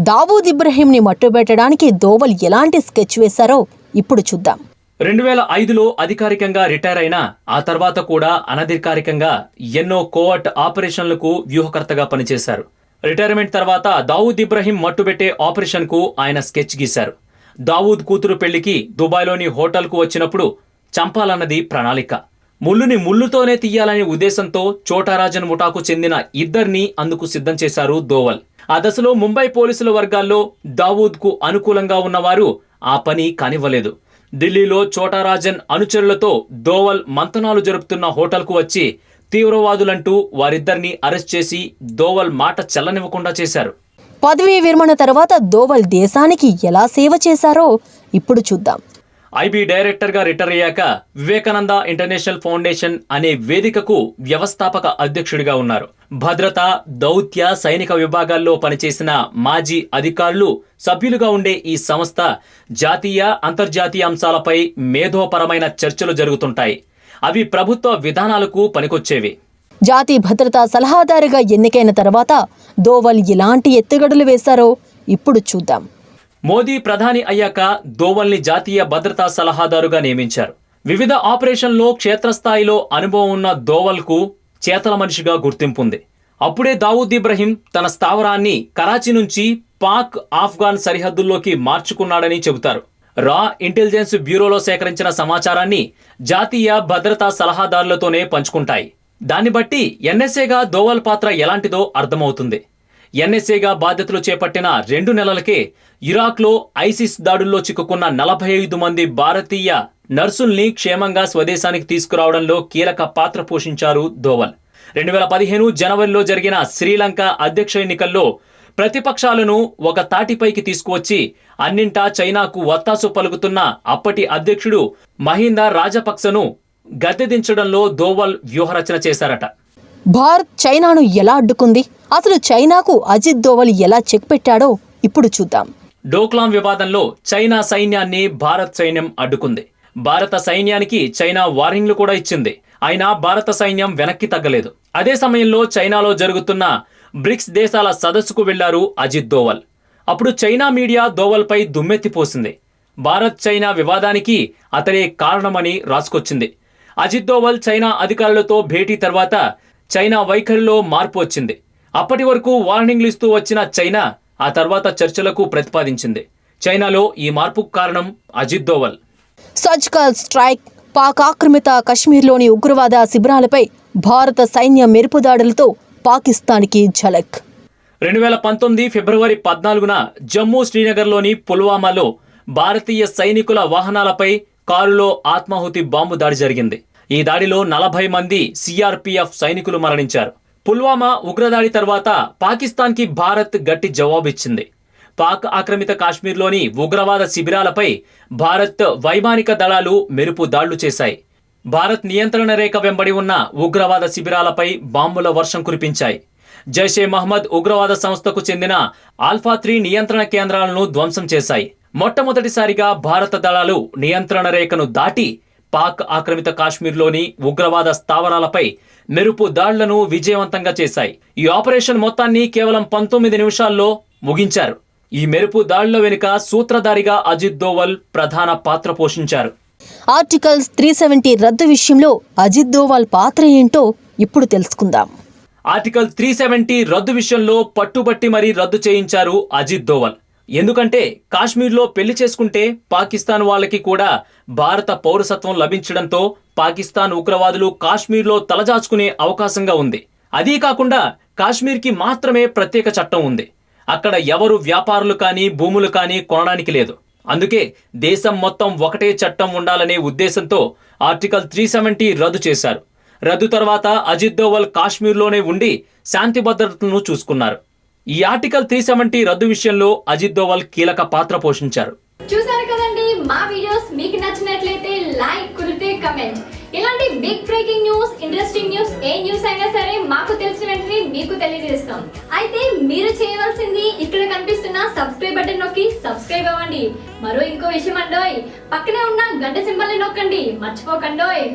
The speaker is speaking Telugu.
దావూద్ ఇబ్రహీంని మట్టుబెట్టడానికి దోవల్ ఎలాంటి స్కెచ్ వేశారో ఇప్పుడు చూద్దాం. 2005లో అధికారికంగా రిటైర్ అయిన ఆ తర్వాత కూడా అనధికారికంగా ఎన్నో కోవర్ట్ ఆపరేషన్లకు వ్యూహకర్తగా పనిచేశారు. రిటైర్మెంట్ తర్వాత దావూద్ ఇబ్రహీం మట్టుబెట్టే ఆపరేషన్కు ఆయన స్కెచ్ గీశారు. దావూద్ కూతురు పెళ్లికి దుబాయ్లోని హోటల్కు వచ్చినప్పుడు చంపాలన్నది ప్రణాళిక. ముళ్ళుని ముళ్ళుతోనే తీయాలనే ఉద్దేశంతో చోటారాజన్ ముఠాకు చెందిన ఇద్దరిని అందుకు సిద్ధం చేశారు దోవల్. ఆ దశలో ముంబై పోలీసుల వర్గాల్లో దావూద్కు అనుకూలంగా ఉన్నవారు ఆ పని కానివ్వలేదు. ఢిల్లీలో చోటారాజన్ అనుచరులతో దోవల్ మంతనాలు జరుపుతున్న హోటల్కు వచ్చి తీవ్రవాదులంటూ వారిద్దరిని అరెస్ట్ చేసి దోవల్ మాట చెల్లనివ్వకుండా చేశారు. పదవీ విరమణ తర్వాత దోవల్ దేశానికి ఎలా సేవ చేశారో ఇప్పుడు చూద్దాం. ఐబీ డైరెక్టర్గా రిటైర్ అయ్యాక వివేకానంద ఇంటర్నేషనల్ ఫౌండేషన్ అనే వేదికకు వ్యవస్థాపక అధ్యక్షుడిగా ఉన్నారు. భద్రత, దౌత్య, సైనిక విభాగాల్లో పనిచేసిన మాజీ అధికారులు సభ్యులుగా ఉండే ఈ సంస్థ జాతీయ, అంతర్జాతీయ అంశాలపై మేధోపరమైన చర్చలు జరుగుతుంటాయి. అవి ప్రభుత్వ విధానాలకు పనికొచ్చేవి. జాతీయ భద్రతా సలహాదారుగా ఎన్నికైన తర్వాత దోవల్ ఎలాంటి ఎత్తుగడలు వేశారో ఇప్పుడు చూద్దాం. మోదీ ప్రధాని అయ్యాక దోవల్ని జాతీయ భద్రతా సలహాదారుగా నియమించారు. వివిధ ఆపరేషన్లో క్షేత్రస్థాయిలో అనుభవం ఉన్న దోవల్కు చేతల మనిషిగా గుర్తింపుంది. అప్పుడే దావూద్ ఇబ్రహీం తన స్థావరాన్ని కరాచీ నుంచి పాక్, ఆఫ్ఘాన్ సరిహద్దుల్లోకి మార్చుకున్నాడని చెబుతారు. రా ఇంటెలిజెన్స్ బ్యూరోలో సేకరించిన సమాచారాన్ని జాతీయ భద్రతా సలహాదారులతోనే పంచుకుంటాయి. దాన్ని బట్టి ఎన్ఎస్ఏగా దోవల్ పాత్ర ఎలాంటిదో అర్థమవుతుంది. ఎన్ఎస్ఏగా బాధ్యతలు చేపట్టిన 2 నెలలకే ఇరాక్లో ఐసిస్ దాడుల్లో చిక్కుకున్న 45 మంది భారతీయ నర్సుల్ని క్షేమంగా స్వదేశానికి తీసుకురావడంలో కీలక పాత్ర పోషించారు దోవల్. 2015 జనవరిలో జరిగిన శ్రీలంక అధ్యక్ష ఎన్నికల్లో ప్రతిపక్షాలను ఒక తాటిపైకి తీసుకువచ్చి అన్నింటా చైనాకు వత్తాసు పలుకుతున్న అప్పటి అధ్యక్షుడు మహిందా రాజపక్సను గద్దెదించడంలో దోవల్ వ్యూహరచన చేశారట. భారత్ చైనాను ఎలా అడ్డుకుంది, అసలు చైనాకు అజిత్ దోవల్ ఎలా చెక్ పెట్టాడో ఇప్పుడు చూద్దాం. డోక్లాం వివాదంలో చైనా సైన్యాన్ని భారత్ సైన్యం అడ్డుకుంది. భారత సైన్యానికి చైనా వార్నింగ్లు కూడా ఇచ్చింది. అయినా భారత సైన్యం వెనక్కి తగ్గలేదు. అదే సమయంలో చైనాలో జరుగుతున్న బ్రిక్స్ దేశాల సదస్సుకు వెళ్లారు అజిత్ దోవల్. అప్పుడు చైనా మీడియా దోవల్పై దుమ్మెత్తిపోసింది. భారత్ చైనా వివాదానికి అతడే కారణమని రాసుకొచ్చింది. అజిత్ దోవల్ చైనా అధికారులతో భేటీ తర్వాత చైనా వైఖరిలో మార్పు వచ్చింది. అప్పటి వరకు వార్నింగ్లు ఇస్తూ వచ్చిన చైనా ఆ తర్వాత చర్చలకు ప్రతిపాదించింది. చైనాలో ఈ మార్పుకు కారణం అజిత్ దోవల్. సర్జికల్ స్ట్రైక్, పాక్ ఆక్రమిత కశ్మీర్లోని ఉగ్రవాద శిబిరాలపై భారత సైన్య మెరుపు దాడులతో పాకిస్తాన్కి ఝలక్. 2019 ఫిబ్రవరి 14న జమ్మూ శ్రీనగర్లోని పుల్వామాలో భారతీయ సైనికుల వాహనాలపై కారులో ఆత్మాహుతి బాంబు దాడి జరిగింది. ఈ దాడిలో 40 మంది సిఆర్పిఎఫ్ సైనికులు మరణించారు. పుల్వామా ఉగ్రదాడి తర్వాత పాకిస్తాన్కి భారత్ గట్టి జవాబిచ్చింది. పాక్ ఆక్రమిత కాశ్మీర్లోని ఉగ్రవాద శిబిరాలపై భారత్ వైమానిక దళాలు మెరుపు దాడులు చేశాయి. భారత్ నియంత్రణ రేఖ వెంబడి ఉన్న ఉగ్రవాద శిబిరాలపై బాంబుల వర్షం కురిపించాయి. జైషే మహ్మద్ ఉగ్రవాద సంస్థకు చెందిన ఆల్ఫా 3 నియంత్రణ కేంద్రాలను ధ్వంసం చేశాయి. మొట్టమొదటిసారిగా భారత దళాలు నియంత్రణ రేఖను దాటి పాక్ ఆక్రమిత కాశ్మీర్లోని ఉగ్రవాద స్థావరాలపై మెరుపు దాడులను విజయవంతంగా చేశాయి. ఈ ఆపరేషన్ మొత్తాన్ని కేవలం 19 నిమిషాల్లో ముగించారు. ఈ మెరుపు దాడుల వెనుక సూత్రధారిగా అజిత్ దోవల్ ప్రధాన పాత్ర పోషించారు. ఆర్టికల్ 370 రద్దు విషయంలో అజిత్ దోవల్ పాత్ర ఏంటో ఇప్పుడు తెలుసుకుందాం. ఆర్టికల్ 370 రద్దు విషయంలో పట్టుబట్టి మరీ రద్దు చేయించారు అజిత్ దోవల్. ఎందుకంటే కాశ్మీర్లో పెళ్లి చేసుకుంటే పాకిస్తాన్ వాళ్ళకి కూడా భారత పౌరసత్వం లభించడంతో పాకిస్తాన్ ఉగ్రవాదులు కాశ్మీర్లో తలదాచుకునే అవకాశంగా ఉంది. అదీ కాకుండా కాశ్మీర్కి మాత్రమే ప్రత్యేక చట్టం ఉంది. అక్కడ ఎవరు వ్యాపారులు కానీ భూములు కానీ కొనడానికి లేదు. అందుకే దేశం మొత్తం ఒకటే చట్టం ఉండాలనే ఉద్దేశంతో ఆర్టికల్ 370 రద్దు చేశారు. రద్దు తర్వాత అజిత్ దోవల్ కాశ్మీర్లోనే ఉండి శాంతి భద్రతలను చూసుకున్నారు. ఈ ఆర్టికల్ 370 రద్దు విషయంలో అజిత్ దోవల్ కీలక పాత్ర పోషించారు. చూసారు కదండి, మా వీడియోస్ మీకు నచ్చినట్లయితే లైక్, కుదిరితే కమెంట్. ఇలాంటి big breaking news, interesting news, ఏ న్యూస్ అయినా సరే మాకు తెలిసిన వెంటనే మీకు తెలియజేస్తాం. అయితే మీరు చేయవలసింది ఇక్కడ కనిపిస్తున్న సబ్స్క్రైబ్ బటన్ నొక్కి సబ్స్క్రైబ్ అవ్వండి. ఇంకో విషయం అండోయ్, పక్కనే ఉన్న గంట సింబల్ ని నొక్కండి, మర్చిపోకండోయ్.